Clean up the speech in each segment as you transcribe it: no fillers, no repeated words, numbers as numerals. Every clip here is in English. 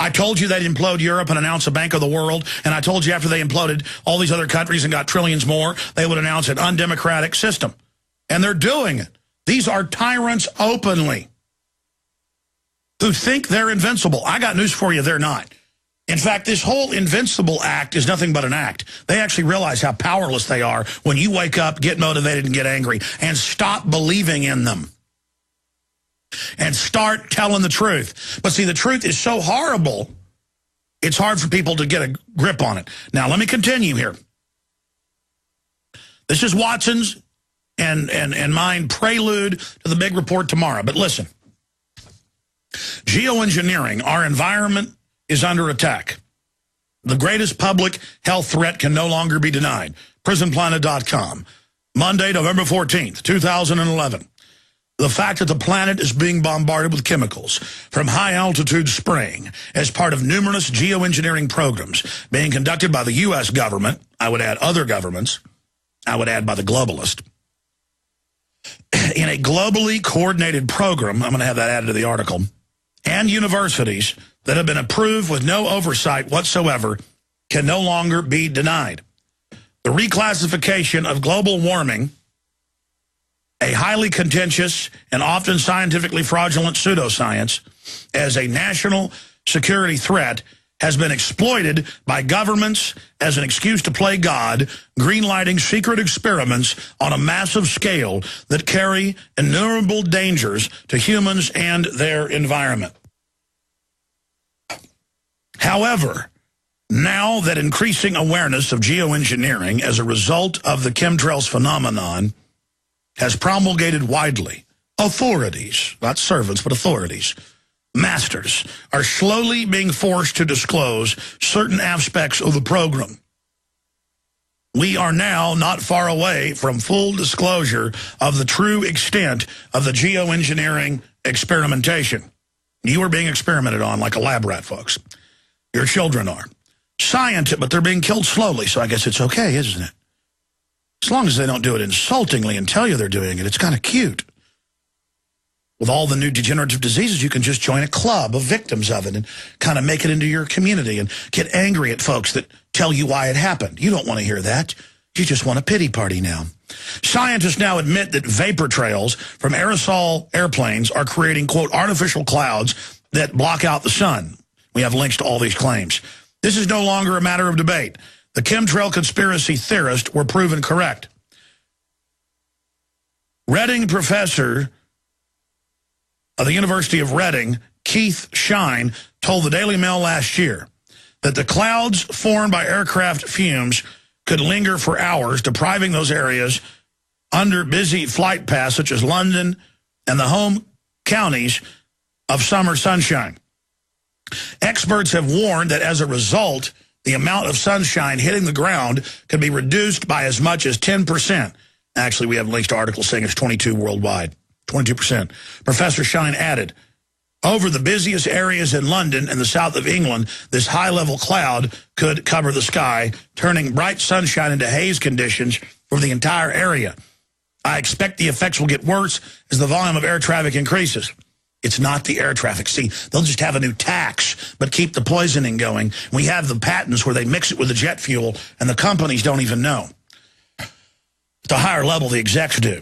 I told you they'd implode Europe and announce a Bank of the World, and I told you after they imploded all these other countries and got trillions more, they would announce an undemocratic system. And they're doing it. These are tyrants openly who think they're invincible. I got news for you, they're not. In fact, this whole Invincible Act is nothing but an act. They actually realize how powerless they are when you wake up, get motivated, and get angry, and stop believing in them. And start telling the truth. But see, the truth is so horrible, it's hard for people to get a grip on it. Now, let me continue here. This is Watson's and mine prelude to the big report tomorrow. But listen, geoengineering, our environment is under attack. The greatest public health threat can no longer be denied. Prisonplanet.com. Monday, November 14th, 2011. The fact that the planet is being bombarded with chemicals from high-altitude spraying as part of numerous geoengineering programs being conducted by the U.S. government, I would add other governments, I would add by the globalist, in a globally coordinated program, I'm going to have that added to the article, and universities that have been approved with no oversight whatsoever can no longer be denied. The reclassification of global warming, a highly contentious and often scientifically fraudulent pseudoscience, as a national security threat has been exploited by governments as an excuse to play God, greenlighting secret experiments on a massive scale that carry innumerable dangers to humans and their environment. However, now that increasing awareness of geoengineering as a result of the chemtrails phenomenon has promulgated widely, authorities, not servants, but authorities, masters, are slowly being forced to disclose certain aspects of the program. We are now not far away from full disclosure of the true extent of the geoengineering experimentation. You are being experimented on like a lab rat, folks. Your children are. Scientists, but they're being killed slowly, so I guess it's okay, isn't it? As long as they don't do it insultingly and tell you they're doing it, it's kind of cute. With all the new degenerative diseases, you can just join a club of victims of it and kind of make it into your community and get angry at folks that tell you why it happened. You don't want to hear that. You just want a pity party now. Scientists now admit that vapor trails from aerosol airplanes are creating, quote, artificial clouds that block out the sun. We have links to all these claims. This is no longer a matter of debate. The chemtrail conspiracy theorists were proven correct. Reading professor of the University of Reading, Keith Shine, told the Daily Mail last year that the clouds formed by aircraft fumes could linger for hours, depriving those areas under busy flight paths such as London and the home counties of summer sunshine. Experts have warned that as a result, the amount of sunshine hitting the ground could be reduced by as much as 10%. Actually, we have links to articles saying it's 22 worldwide, 22%. Professor Shine added, over the busiest areas in London and the south of England, this high-level cloud could cover the sky, turning bright sunshine into haze conditions for the entire area. I expect the effects will get worse as the volume of air traffic increases. It's not the air traffic. See, they'll just have a new tax, but keep the poisoning going. We have the patents where they mix it with the jet fuel, and the companies don't even know. At the higher level, the execs do.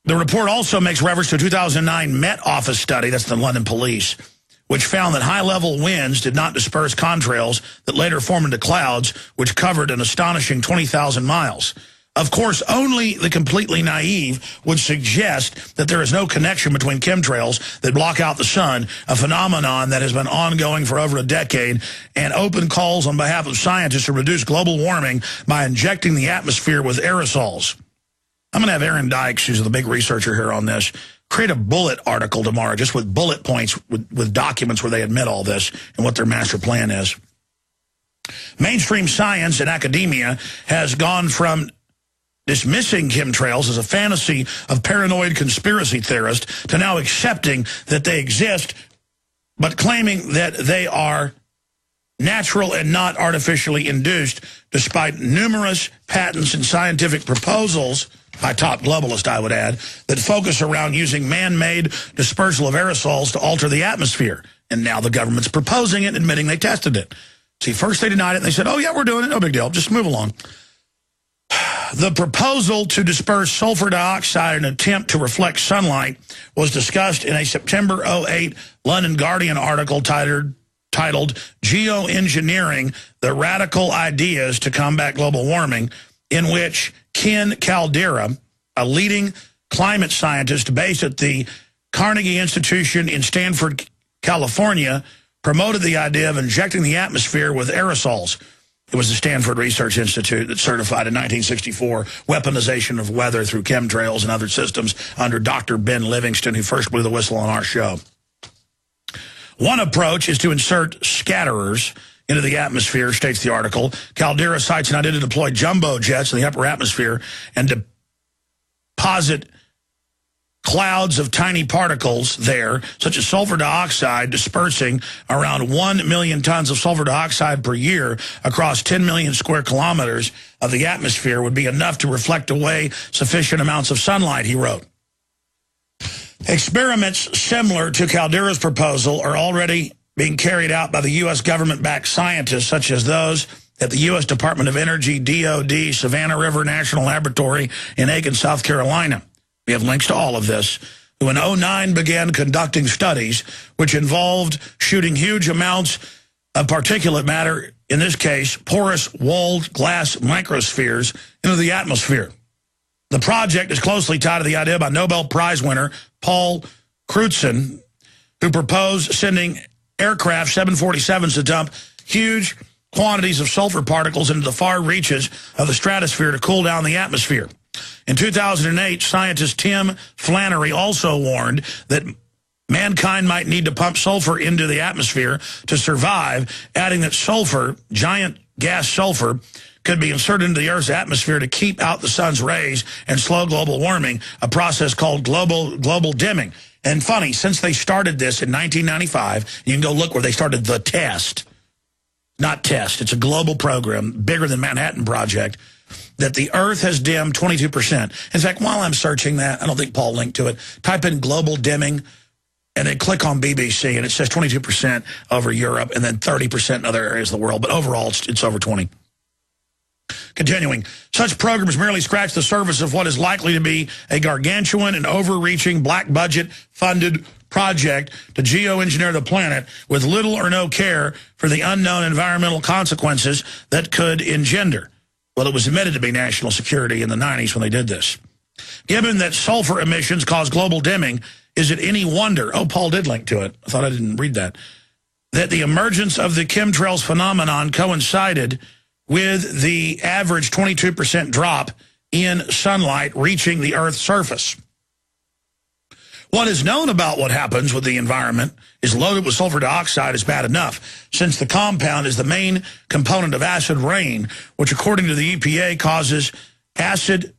The report also makes reference to a 2009 Met Office study, that's the London police, which found that high-level winds did not disperse contrails that later formed into clouds, which covered an astonishing 20,000 miles. Of course, only the completely naive would suggest that there is no connection between chemtrails that block out the sun, a phenomenon that has been ongoing for over a decade, and open calls on behalf of scientists to reduce global warming by injecting the atmosphere with aerosols. I'm going to have Aaron Dykes, who's the big researcher here on this, create a bullet article tomorrow just with bullet points with documents where they admit all this and what their master plan is. Mainstream science and academia has gone from dismissing chemtrails as a fantasy of paranoid conspiracy theorists to now accepting that they exist, but claiming that they are natural and not artificially induced, despite numerous patents and scientific proposals by top globalists, I would add, that focus around using man-made dispersal of aerosols to alter the atmosphere. And now the government's proposing it, admitting they tested it. See, first they denied it, and they said, oh, yeah, we're doing it, no big deal, just move along. The proposal to disperse sulfur dioxide in an attempt to reflect sunlight was discussed in a September 2008 London Guardian article titled Geoengineering, the Radical Ideas to Combat Global Warming, in which Ken Caldera, a leading climate scientist based at the Carnegie Institution in Stanford, California, promoted the idea of injecting the atmosphere with aerosols. It was the Stanford Research Institute that certified in 1964 weaponization of weather through chemtrails and other systems under Dr. Ben Livingston, who first blew the whistle on our show. One approach is to insert scatterers into the atmosphere, states the article. Caldera cites an idea to deploy jumbo jets in the upper atmosphere and deposit clouds of tiny particles there, such as sulfur dioxide, dispersing around 1 million tons of sulfur dioxide per year across 10 million square kilometers of the atmosphere would be enough to reflect away sufficient amounts of sunlight, he wrote. Experiments similar to Caldera's proposal are already being carried out by the U.S. government-backed scientists, such as those at the U.S. Department of Energy, DOD, Savannah River National Laboratory in Aiken, South Carolina. We have links to all of this, who in 2009 began conducting studies which involved shooting huge amounts of particulate matter, in this case, porous walled glass microspheres, into the atmosphere. The project is closely tied to the idea by Nobel Prize winner Paul Crutzen, who proposed sending aircraft 747s to dump huge quantities of sulfur particles into the far reaches of the stratosphere to cool down the atmosphere. In 2008, scientist Tim Flannery also warned that mankind might need to pump sulfur into the atmosphere to survive, adding that sulfur, giant gas sulfur, could be inserted into the Earth's atmosphere to keep out the sun's rays and slow global warming, a process called global dimming. And funny, since they started this in 1995, you can go look where they started the test. Not test, it's a global program, bigger than Manhattan Project, that the Earth has dimmed 22%. In fact, while I'm searching that, I don't think Paul linked to it, type in global dimming, and then click on BBC, and it says 22% over Europe, and then 30% in other areas of the world. But overall, it's over 20. Continuing, such programs merely scratch the surface of what is likely to be a gargantuan and overreaching black budget funded project to geoengineer the planet with little or no care for the unknown environmental consequences that could engender. Well, it was admitted to be national security in the 90s when they did this. Given that sulfur emissions cause global dimming, is it any wonder, oh, Paul did link to it, I thought I didn't read that the emergence of the chemtrails phenomenon coincided with the average 22% drop in sunlight reaching the Earth's surface. What is known about what happens with the environment is loaded with sulfur dioxide is bad enough, since the compound is the main component of acid rain, which according to the EPA causes acidification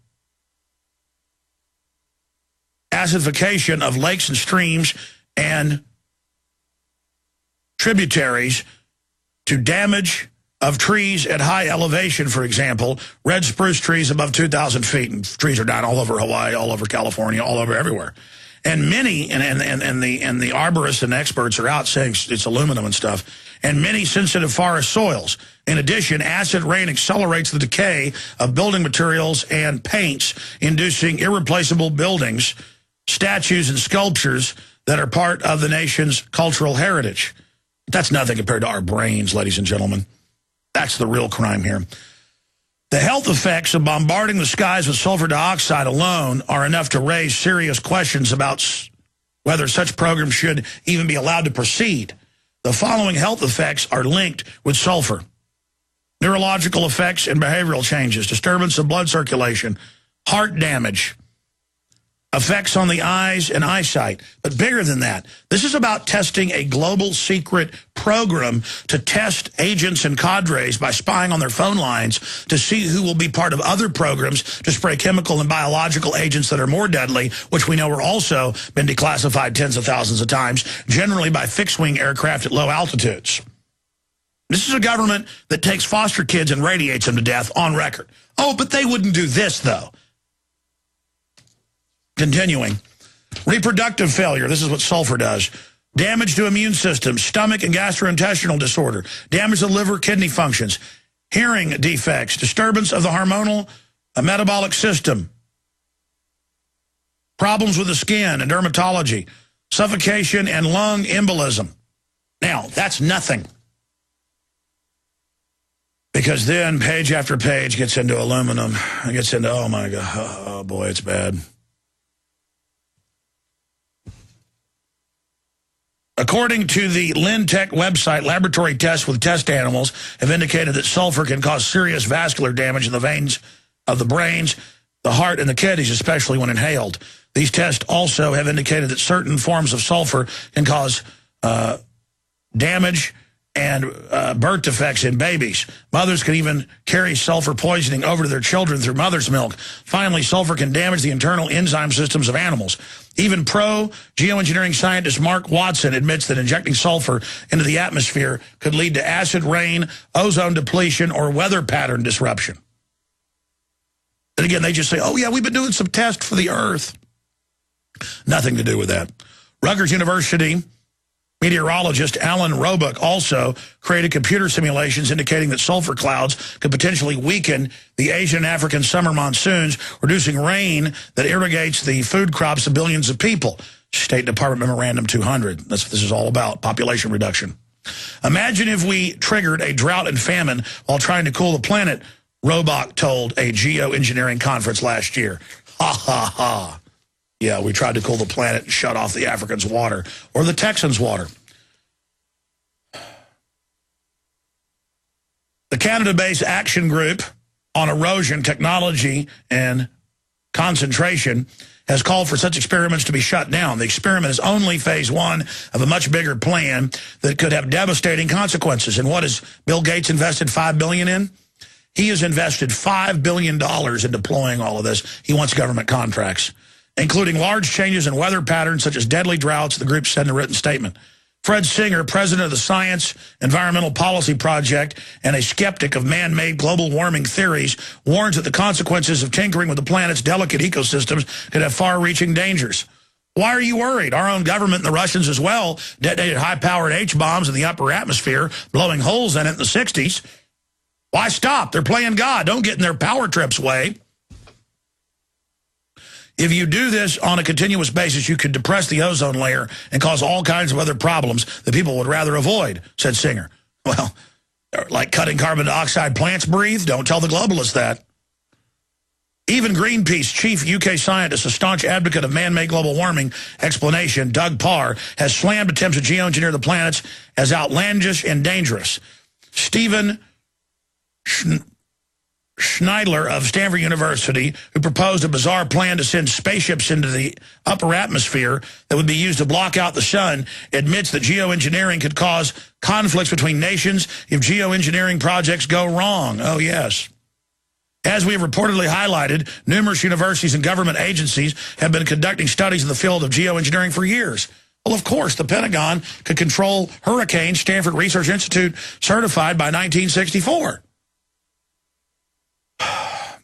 of lakes and streams and tributaries to damage of trees at high elevation, for example, red spruce trees above 2,000 feet, and trees are dying all over Hawaii, all over California, all over everywhere. And many, and the arborists and experts are out saying it's aluminum and stuff, and many sensitive forest soils. In addition, acid rain accelerates the decay of building materials and paints, inducing irreplaceable buildings, statues, and sculptures that are part of the nation's cultural heritage. That's nothing compared to our brains, ladies and gentlemen. That's the real crime here. The health effects of bombarding the skies with sulfur dioxide alone are enough to raise serious questions about whether such programs should even be allowed to proceed. The following health effects are linked with sulfur: neurological effects and behavioral changes, disturbance of blood circulation, heart damage, effects on the eyes and eyesight. But bigger than that, this is about testing a global secret program to test agents and cadres by spying on their phone lines to see who will be part of other programs to spray chemical and biological agents that are more deadly, which we know are also been declassified tens of thousands of times, generally by fixed-wing aircraft at low altitudes. This is a government that takes foster kids and radiates them to death on record. Oh, but they wouldn't do this, though. Continuing, reproductive failure. This is what sulfur does. damage to immune systems, stomach and gastrointestinal disorder, damage to liver, kidney functions, hearing defects, disturbance of the hormonal metabolic system, problems with the skin and dermatology, suffocation and lung embolism. Now, that's nothing. Because then page after page gets into aluminum. It gets into, oh my God, oh boy, it's bad. According to the Lintech website, laboratory tests with test animals have indicated that sulfur can cause serious vascular damage in the veins of the brains, the heart, and the kidneys, especially when inhaled. These tests also have indicated that certain forms of sulfur can cause damage and birth defects in babies. Mothers can even carry sulfur poisoning over to their children through mother's milk. Finally, sulfur can damage the internal enzyme systems of animals. Even pro-geoengineering scientist Mark Watson admits that injecting sulfur into the atmosphere could lead to acid rain, ozone depletion, or weather pattern disruption. And again, they just say, oh yeah, we've been doing some tests for the Earth. Nothing to do with that. Rutgers University meteorologist Alan Roebuck also created computer simulations indicating that sulfur clouds could potentially weaken the Asian and African summer monsoons, reducing rain that irrigates the food crops of billions of people. State Department Memorandum 200. That's what this is all about, population reduction. Imagine if we triggered a drought and famine while trying to cool the planet, Roebuck told a geoengineering conference last year. Ha, ha, ha. Yeah, we tried to cool the planet and shut off the Africans' water, or the Texans' water. The Canada-based Action Group on Erosion, Technology, and Concentration has called for such experiments to be shut down. The experiment is only phase one of a much bigger plan that could have devastating consequences. And what has Bill Gates invested $5 billion in? He has invested $5 billion in deploying all of this. He wants government contracts, including large changes in weather patterns such as deadly droughts, the group said in a written statement. Fred Singer, president of the Science Environmental Policy Project and a skeptic of man-made global warming theories, warns that the consequences of tinkering with the planet's delicate ecosystems could have far-reaching dangers. Why are you worried? Our own government and the Russians as well detonated high-powered H-bombs in the upper atmosphere, blowing holes in it in the 60s. Why stop? They're playing God. Don't get in their power trips way. If you do this on a continuous basis, you could depress the ozone layer and cause all kinds of other problems that people would rather avoid, said Singer. Well, like cutting carbon dioxide plants breathe? Don't tell the globalists that. Even Greenpeace chief UK scientist, a staunch advocate of man-made global warming explanation, Doug Parr, has slammed attempts to geoengineer the planets as outlandish and dangerous. Stephen Schneidler of Stanford University, who proposed a bizarre plan to send spaceships into the upper atmosphere that would be used to block out the sun, admits that geoengineering could cause conflicts between nations if geoengineering projects go wrong. Oh, yes. As we have reportedly highlighted, numerous universities and government agencies have been conducting studies in the field of geoengineering for years. Well, of course, the Pentagon could control hurricanes, Stanford Research Institute certified by 1964.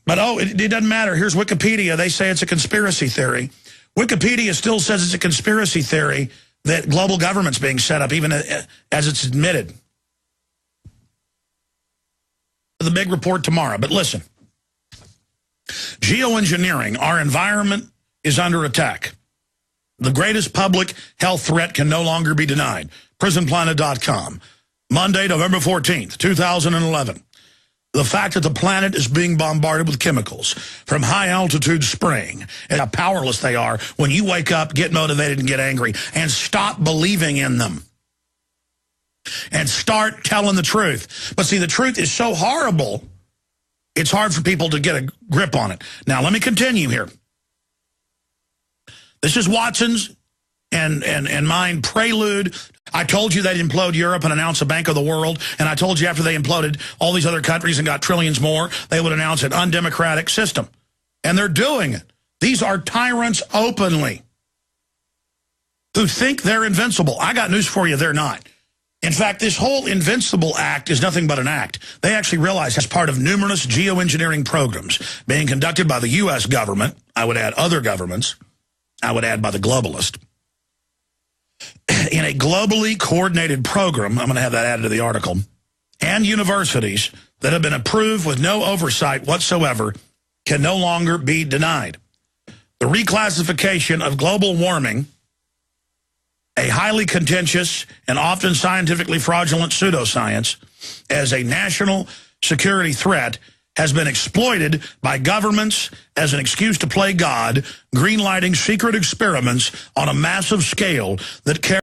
But, oh, it doesn't matter. Here's Wikipedia. They say it's a conspiracy theory. Wikipedia still says it's a conspiracy theory that global government's being set up, even as it's admitted. The big report tomorrow. But listen, geoengineering, our environment is under attack. The greatest public health threat can no longer be denied. Prisonplanet.com. Monday, November 14th, 2011. The fact that the planet is being bombarded with chemicals from high-altitude spraying and how powerless they are when you wake up, get motivated, and get angry, and stop believing in them. And start telling the truth. But see, the truth is so horrible, it's hard for people to get a grip on it. Now, let me continue here. This is Watson's and mine prelude. I told you they'd implode Europe and announce a Bank of the World, and I told you after they imploded all these other countries and got trillions more, they would announce an undemocratic system. And they're doing it. These are tyrants openly who think they're invincible. I got news for you, they're not. In fact, this whole Invincible Act is nothing but an act. They actually realize as part of numerous geoengineering programs being conducted by the U.S. government, I would add other governments, I would add by the globalist, in a globally coordinated program, I'm going to have that added to the article, and universities that have been approved with no oversight whatsoever can no longer be denied. The reclassification of global warming, a highly contentious and often scientifically fraudulent pseudoscience, as a national security threat has been exploited by governments as an excuse to play God, greenlighting secret experiments on a massive scale that carry